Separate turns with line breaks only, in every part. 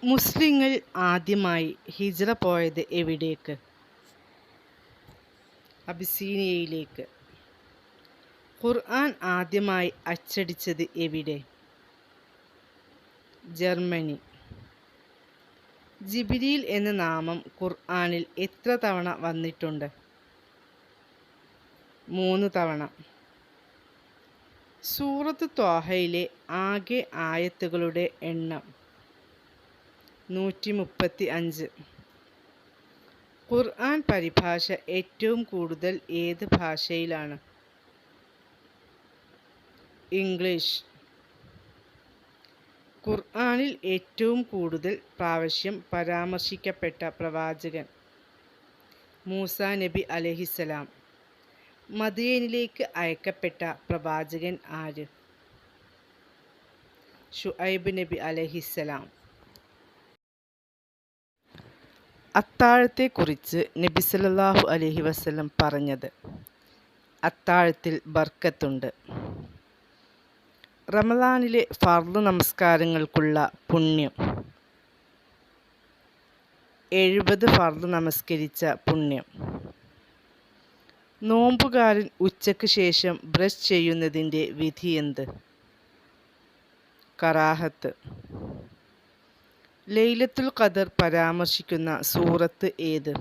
മുസ്ലിങ്ങൾ ആദ്യമായി ഹിജ്റ പോയത് എവിടേക്ക്? അബിസീനിയയിലേക്ക്. ഖുർആൻ ആദ്യമായി അച്ചടിച്ചത് എവിടെ? ജർമ്മനി. ജിബ്രീൽ എന്ന നാമം ഖുർആനിൽ എത്ര തവണ വന്നിട്ടുണ്ട്? 3 തവണ. സൂറത്ത് ത്വാഹയിലെ ആകെ ആയത്തുകളുടെ എണ്ണം 135. ഖുർആൻ പരിഭാഷ ഏറ്റവും കൂടുതൽ ഏത് ഭാഷയിലാണ്? ഇംഗ്ലീഷ്. ഖുർആനിൽ ഏറ്റവും കൂടുതൽ പ്രാവശ്യം പരാമർശിക്കപ്പെട്ട പ്രവാചകൻ? മൂസാ നബി അലൈഹിസ്സലാം. മദിയനിലേക്ക് അയക്കപ്പെട്ട പ്രവാചകൻ ആര്? ശുഐബ് നബി അലൈഹിസ്സലാം. അത്താഴത്തെക്കുറിച്ച് നബി സല്ലല്ലാഹു അലൈഹി വസല്ലം പറഞ്ഞത്: അത്താഴത്തിൽ ബർക്കത്തുണ്ട്. റമദാനിലെ ഫർള് നമസ്കാരങ്ങൾക്കുള്ള പുണ്യം: 70 ഫർള് നമസ്കരിച്ച പുണ്യം. നോമ്പുകാരൻ ഉച്ചയ്ക്ക് ശേഷം ബ്രഷ് ചെയ്യുന്നതിൻ്റെ വിധി എന്ത്? കറാഹത്ത്. ലൈലത്തുൽ ഖദർ പരാമർശിക്കുന്ന സൂറത്ത് ഏത്?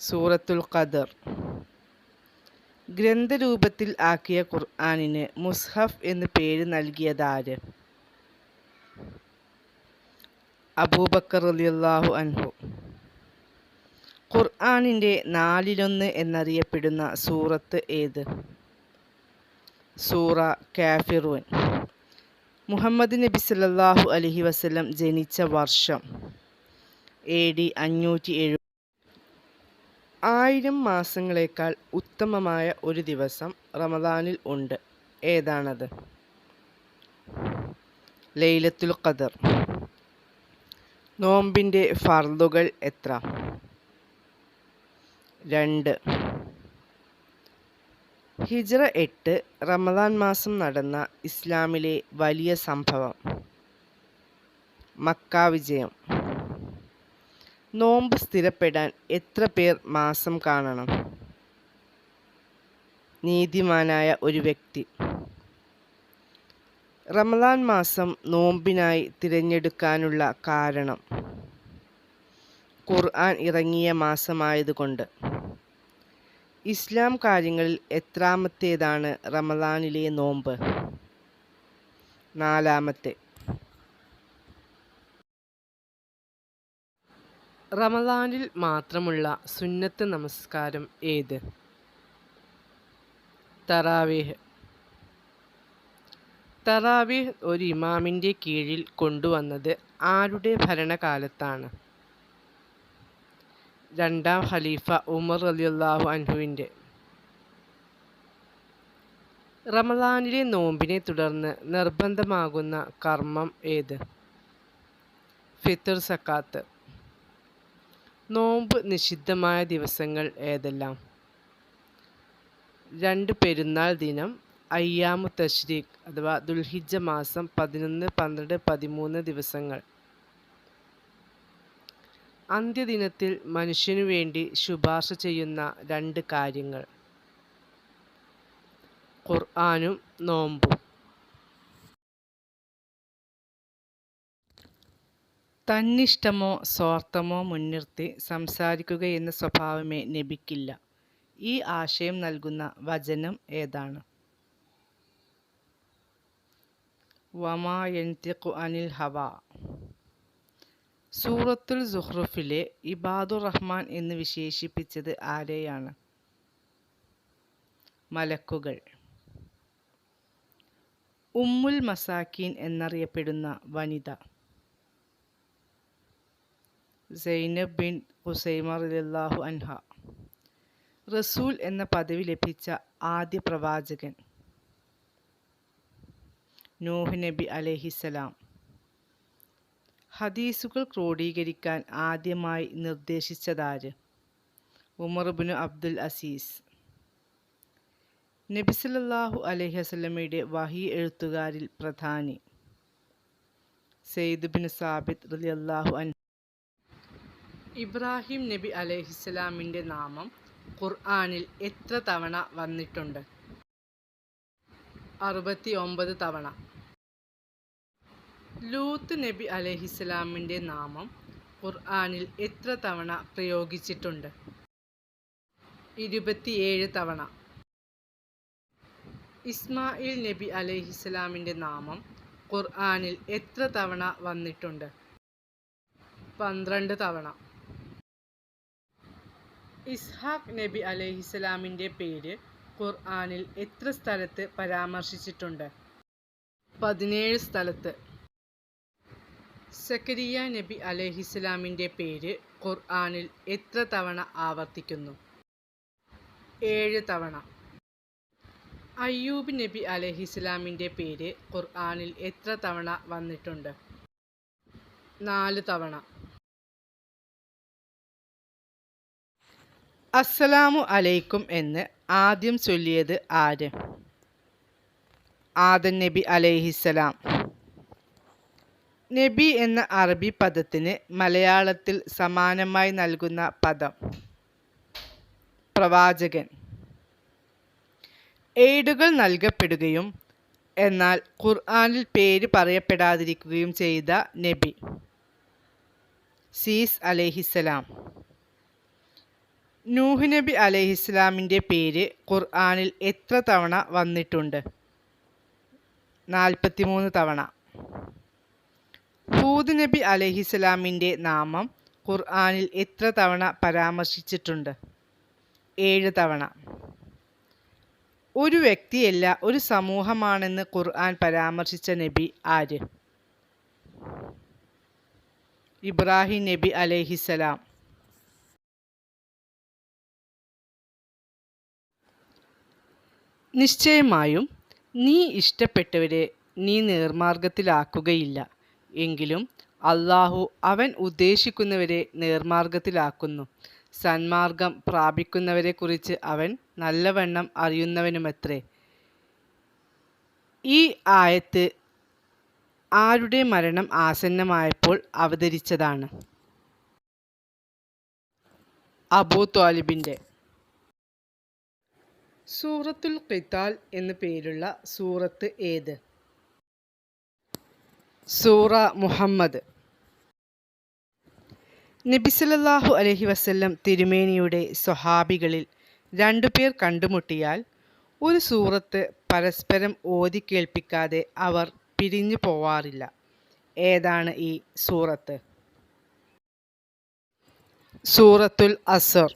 സൂറത്തുൽ ഖദർ. ഗ്രന്ഥരൂപത്തിൽ ആക്കിയ ഖുർആനിന് മുസ്ഹഫ് എന്ന് പേര് നൽകിയതാര്? അബൂബക്കർ റളിയല്ലാഹു അൻഹു. ഖുർആനിൻ്റെ 1/4 എന്നറിയപ്പെടുന്ന സൂറത്ത് ഏത്? സൂറ കാഫിറൂൻ. മുഹമ്മദ് നബി സല്ലല്ലാഹു അലൈഹി വസല്ലം ജനിച്ച വർഷം? AD 570. 1000 മാസങ്ങളേക്കാൾ ഉത്തമമായ ഒരു ദിവസം റമദാനിൽ ഉണ്ട്. ഏതാണത്? ലൈലത്തുൽ ഖദർ. നോമ്പിൻ്റെ ഫർളുകൾ എത്ര? 2. ഹിജ്റ 8 റമദാൻ മാസം നടന്ന ഇസ്ലാമിലെ വലിയ സംഭവം? മക്ക വിജയം. നോമ്പ് സ്ഥിരപ്പെടാൻ എത്ര പേർ മാസം കാണണം? നീതിമാനായ ഒരു വ്യക്തി. റമദാൻ മാസം നോമ്പിനായി തിരഞ്ഞെടുക്കാനുള്ള കാരണം? ഖുർആൻ ഇറങ്ങിയ മാസമായതുകൊണ്ട്. ഇസ്ലാം കാര്യങ്ങളിൽ എത്രാമത്തേതാണ് റമദാനിലെ നോമ്പ്? 4-മത്തെ. റമദാനിൽ മാത്രമുള്ള സുന്നത്ത് നമസ്കാരം ഏത്? തറാവീഹ്. തറാവീഹ് ഒരു ഇമാമിൻ്റെ കീഴിൽ കൊണ്ടുവന്നത് ആരുടെ ഭരണകാലത്താണ്? 2ാം ഖലീഫ ഉമർ റളിയല്ലാഹു അൻഹുവിൻ്റെ. റമദാനിലെ നോമ്പിനെ തുടർന്ന് നിർബന്ധമാകുന്ന കർമ്മം ഏത്? ഫിത്ർ സക്കാത്ത്. നോമ്പ് നിഷിദ്ധമായ ദിവസങ്ങൾ ഏതെല്ലാം? 2 പെരുന്നാൾ ദിനം, അയ്യാമു തശ്രീഖ് അഥവാ ദുൽഹിജ്ജ മാസം 11, 12, 13 ദിവസങ്ങൾ. അന്ത്യദിനത്തിൽ മനുഷ്യനു വേണ്ടി ശുപാർശ ചെയ്യുന്ന 2 കാര്യങ്ങൾ: ഖുർആനും നോമ്പും. തന്നിഷ്ടമോ സ്വാർത്ഥമോ മുൻനിർത്തി സംസാരിക്കുകയെന്ന സ്വഭാവമേ നബിക്കില്ല. ഈ ആശയം നൽകുന്ന വചനം ഏതാണ്? വമാ യൻതിഖു അനിൽ ഹവാ. സൂറത്തുൽ സുഖ്റുഫിലെ ഇബാദുർ റഹ്മാൻ എന്ന് വിശേഷിപ്പിച്ചത് ആരെയാണ്? മലക്കുകൾ. ഉമ്മുൽ മസാക്കീൻ എന്നറിയപ്പെടുന്ന വനിത? സൈനബ് ബിൻ ഖുസൈമ റളിയല്ലാഹു അൻഹ. റസൂൽ എന്ന പദവി ലഭിച്ച ആദ്യ പ്രവാചകൻ? നൂഹ് നബി അലൈഹിസ്സലാം. ഹദീസുകൾ ക്രോഡീകരിക്കാൻ ആദ്യമായി നിർദ്ദേശിച്ചതാര്? ഉമർ ഇബ്നു അബ്ദുൽ അസീസ്. നബി സല്ലല്ലാഹു അലൈഹി വസല്ലമയുടെ വഹി എഴുത്തുകാരിൽ പ്രധാനി? സെയ്ദ് ബിൻ സാബിത്ത് റളിയല്ലാഹു അൻഹു. ഇബ്രാഹിം നബി അലൈഹിസ്സലാമിൻ്റെ നാമം ഖുർആനിൽ എത്ര തവണ വന്നിട്ടുണ്ട്? 69 തവണ. ലൂത്ത് നബി അലൈഹിസ്സലാമിൻ്റെ നാമം ഖുർആനിൽ എത്ര തവണ പ്രയോഗിച്ചിട്ടുണ്ട്? 27 തവണ. ഇസ്മായിൽ നബി അലൈഹിസ്സലാമിൻ്റെ നാമം ഖുർആനിൽ എത്ര തവണ വന്നിട്ടുണ്ട്? 12 തവണ. ഇസ്ഹാഖ് നബി അലൈഹിസ്സലാമിൻ്റെ പേര് ഖുർആനിൽ എത്ര സ്ഥലത്ത് പരാമർശിച്ചിട്ടുണ്ട്? 17 സ്ഥലത്ത്. സക്കരിയ നബി അലൈഹിസ്സലാമിൻ്റെ പേര് ഖുർആനിൽ എത്ര തവണ ആവർത്തിക്കുന്നു? 7 തവണ. അയ്യൂബ് നബി അലൈഹിസ്സലാമിൻ്റെ പേര് ഖുർആനിൽ എത്ര തവണ വന്നിട്ടുണ്ട്? 4 തവണ. അസ്സലാമു അലൈക്കും എന്ന് ആദ്യം ചൊല്ലിയത് ആര്? ആദം നബി അലൈഹിസ്സലാം. നബി എന്ന അറബി പദത്തിന് മലയാളത്തിൽ സമാനമായി നൽകുന്ന പദം? പ്രവാചകൻ. ഏടുകൾ നൽകപ്പെടുകയും എന്നാൽ ഖുർആനിൽ പേര് പറയപ്പെടാതിരിക്കുകയും ചെയ്ത നബി? സീസ് അലൈഹിസ്സലാം. നൂഹ് നബി അലൈഹിസ്സലാമിൻ്റെ പേര് ഖുർആനിൽ എത്ര തവണ വന്നിട്ടുണ്ട്? 43 തവണ. ഹൂദ് നബി അലൈഹിസ്സലാമിൻ്റെ നാമം ഖുർആനിൽ എത്ര തവണ പരാമർശിച്ചിട്ടുണ്ട്? 7 തവണ. ഒരു വ്യക്തിയല്ല ഒരു സമൂഹമാണെന്ന് ഖുർആൻ പരാമർശിച്ച നബി ആര്? ഇബ്രാഹിം നബി അലൈഹിസ്സലാം. നിശ്ചയമായും നീ ഇഷ്ടപ്പെട്ടവരെ നീ നേർമാർഗത്തിലാക്കുകയില്ല. എങ്കിലും അല്ലാഹു അവൻ ഉദ്ദേശിക്കുന്നവരെ നേർമാർഗത്തിലാക്കുന്നു. സന്മാർഗം പ്രാപിക്കുന്നവരെക്കുറിച്ച് അവൻ നല്ലവണ്ണം അറിയുന്നവനുമത്രേ. ഈ ആയത്ത് ആരുടെ മരണം ആസന്നമായപ്പോൾ അവതരിച്ചതാണ്? അബൂ ത്വാലിബിൻ്റെ. സൂറത്തുൽ ഖിതാൽ എന്നു പേരുള്ള സൂറത്ത് ഏത്? സൂറ മുഹമ്മദ്. നബി സല്ലല്ലാഹു അലൈഹി വസല്ലം തിരുമേനിയുടെ സ്വഹാബികളിൽ 2 പേർ കണ്ടുമുട്ടിയാൽ ഒരു സൂറത്ത് പരസ്പരം ഓതി കേൾപ്പിക്കാതെ അവർ പിരിഞ്ഞു പോവാറില്ല. ഏതാണ് ഈ സൂറത്ത്? സൂറത്തുൽ അസ്ർ.